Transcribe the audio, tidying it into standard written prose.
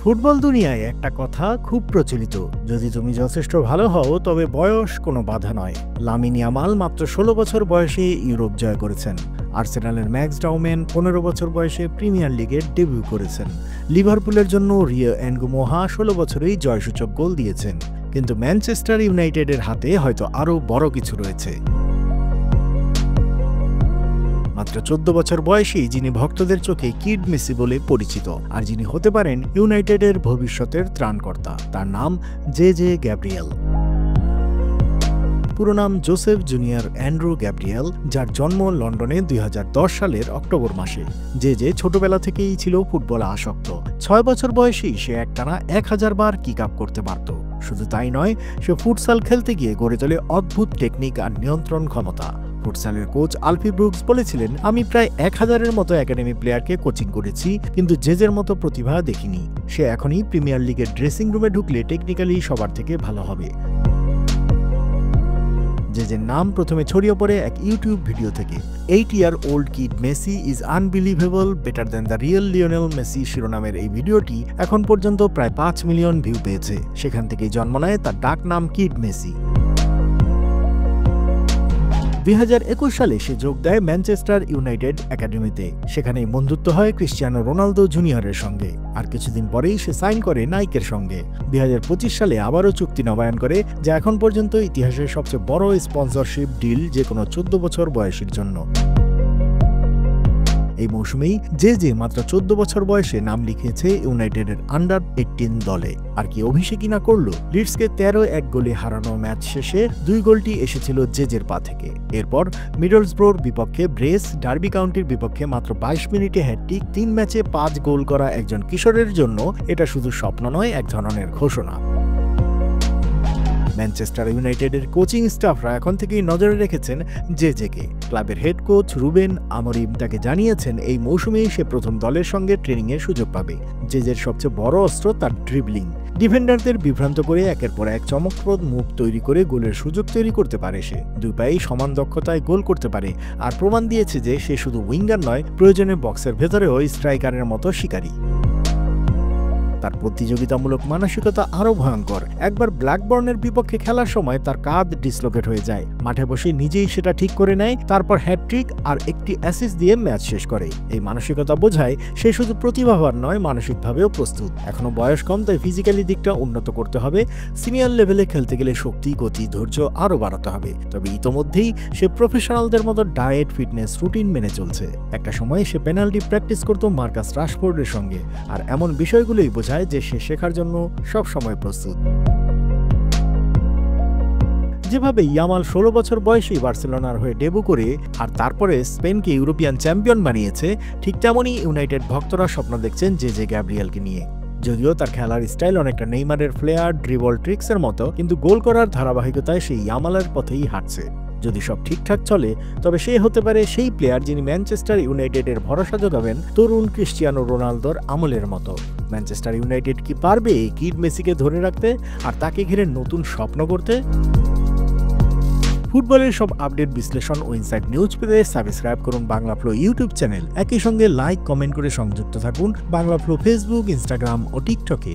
Football দুনিয়ায় একটা কথা খুব প্রচলিত, যদি তুমি যথেষ্ট ভালো হও তবে বয়স কোনো বাধা নয়। লামিন ইয়ামাল মাত্র ১৬ বছর বয়সে ইউরোপ জয় করেছেন। আর্সেনালের ম্যাক্স ডাউমেন ১৫ বছর বয়সে প্রিমিয়ার লিগে ডেবিউ করেছেন। লিভারপুলের জন্য রিও এনগুমোহা ১৬ বছরেই জয়সূচক গোল দিয়েছেন। কিন্তু ম্যানচেস্টার ইউনাইটেডের হাতে হয়তো আরও বড় কিছু রয়েছে। মাত্র ১৪ বছর বয়সী যিনি ভক্তদের চোখে কিড মেসি বলে পরিচিত, আর যিনি হতে পারেন ইউনাইটেডের ভবিষ্যতের ত্রাণকর্তা, তার নাম জে গ্যাব্রিয়েল। পুরো নাম জোসেফ জুনিয়র অ্যান্ড্রু গ্যাব্রিয়েল, যার জন্ম লন্ডনে ২০১০ সালের অক্টোবর মাসে। জে ছোটবেলা থেকেই ছিল ফুটবলে আসক্ত। ৬ বছর বয়সেই সে একটানা ১০০০ বার কিক আপ করতে পারত। শুধু তাই নয়, সে ফুটসাল খেলতে গিয়ে গড়ে তোলে অদ্ভুত টেকনিক আর নিয়ন্ত্রণ ক্ষমতা। ফুটসালের কোচ আলফি ব্রুকস বলেছিলেন, আমি প্রায় ১০০০-এর মতো একাডেমি প্লেয়ারকে কোচিং করেছি, কিন্তু জেজের মতো প্রতিভা দেখিনি। সে এখনই প্রিমিয়ার লিগের ড্রেসিং রুমে ঢুকলে টেকনিক্যালি সবার থেকে ভালো হবে। জেজের নাম প্রথমে ছড়িয়ে পড়ে এক ইউটিউব ভিডিও থেকে। 8-year-old kid Messi is unbelievable, better than the real Lionel Messi শিরোনামের এই ভিডিওটি এখন পর্যন্ত প্রায় ৫ মিলিয়ন ভিউ পেয়েছে। সেখান থেকেই জন্ম নেয় তার ডাক নাম কিড মেসি। ২০২১ সালে সে যোগ দেয় ম্যানচেস্টার ইউনাইটেড একাডেমিতে। সেখানেই বন্ধুত্ব হয় ক্রিস্টিয়ানো রোনালদো জুনিয়রের সঙ্গে। আর কিছুদিন পরেই সে সাইন করে নাইকের সঙ্গে। ২০২৫ সালে আবারও চুক্তি নবায়ন করে, যা এখন পর্যন্ত ইতিহাসের সবচেয়ে বড় স্পন্সরশিপ ডিল যে কোনো ১৪ বছর বয়সীর জন্য। এই মৌসুমেই জে মাত্র ১৪ বছর বয়সে নাম লিখিয়েছে ইউনাইটেডের আন্ডার ১৮ দলে। আর কি অভিষেকই না করলো! লিডসকে ১৩-১ গোলে হারানো ম্যাচ শেষে ২ গোলটি এসেছিল জেজের পা থেকে। এরপর মিডলসব্রোর বিপক্ষে ব্রেস, ডার্বি কাউন্টির বিপক্ষে মাত্র ২২ মিনিটে হ্যাটট্রিক, ৩ ম্যাচে ৫ গোল করা একজন কিশোরের জন্য এটা শুধু স্বপ্ন নয়, এক ধরনের ঘোষণা। ম্যানচেস্টার ইউনাইটেডের কোচিং স্টাফরা এখন থেকেই নজরে রেখেছেন জেকে। ক্লাবের হেড কোচ রুবেন আমরিম তাকে জানিয়েছেন, এই মৌসুমেই সে প্রথম দলের সঙ্গে ট্রেনিংয়ের সুযোগ পাবে। জেজের সবচেয়ে বড় অস্ত্র তার ড্রিবলিং। ডিফেন্ডারদের বিভ্রান্ত করে একের পর এক চমকপ্রদ মুভ তৈরি করে গোলের সুযোগ তৈরি করতে পারে সে। দুই পায়েই সমান দক্ষতায় গোল করতে পারে, আর প্রমাণ দিয়েছে যে সে শুধু উইঙ্গার নয়, প্রয়োজনে বক্সের ভেতরেও স্ট্রাইকারের মতো শিকারী। তার প্রতিযোগিতামূলক মানসিকতা আরও ভয়ঙ্কর। একবার ব্ল্যাকবার্নের বিপক্ষে খেলার সময় তার কাঁধ ডিসলোকেট হয়ে যায়। মাঠে বসে নিজেই সেটা ঠিক করে নেয়, তারপর হ্যাটট্রিক আর একটি অ্যাসিস্ট দিয়ে ম্যাচ শেষ করে। এই মানসিকতা বোঝায় সে শুধু প্রতিভাবান নয়, মানসিকভাবেও প্রস্তুত। এখনো বয়স কম, তাই ফিজিক্যালি দিকটা উন্নত করতে হবে। সিনিয়র লেভেলে খেলতে গেলে শক্তি, গতি, ধৈর্য আরও বাড়াতে হবে। তবে ইতোমধ্যেই সে প্রফেশনালদের মতো ডায়েট, ফিটনেস রুটিন মেনে চলছে। একটা সময় সে পেনাল্টি প্র্যাকটিস করত মার্কাস রাশফোর্ডের সঙ্গে। আর এমন বিষয়গুলোই বোঝায় যে সে শেখার জন্য সব সময় প্রস্তুত। যেভাবে ইয়ামাল ১৬ বছর বয়সেই বার্সেলোনার হয়ে ডেবু করে আর তারপরে স্পেনকে ইউরোপিয়ান চ্যাম্পিয়ন বানিয়েছে, ঠিক তেমনই ইউনাইটেড ভক্তরা স্বপ্ন দেখছেন জে গ্যাব্রিয়েলকে নিয়ে। যদিও তার খেলার স্টাইল অনেকটা নেইমারের ফ্লেয়ার, ড্রিবল ট্রিক্সের মতো, কিন্তু গোল করার ধারাবাহিকতায় সেই ইয়ামালের পথেই হাঁটছে। যদি সব ঠিকঠাক চলে, তবে সে হতে পারে সেই প্লেয়ার যিনি ম্যানচেস্টার ইউনাইটেডের ভরসা যোগাবেন তরুণ ক্রিস্টিয়ানো রোনালদোর আমলের মতো। ম্যানচেস্টার ইউনাইটেড কি পারবে এই কিড মেসিকে ধরে রাখতে আর তাকে ঘিরে নতুন স্বপ্ন করতে? ফুটবলের সব আপডেট, বিশ্লেষণ ও ইনসাইট নিউজ পেতে সাবস্ক্রাইব করুন বাংলা ফ্লো ইউটিউব চ্যানেল। একই সঙ্গে লাইক, কমেন্ট করে সংযুক্ত থাকুন বাংলা ফ্লো ফেসবুক, ইনস্টাগ্রাম ও টিকটকে।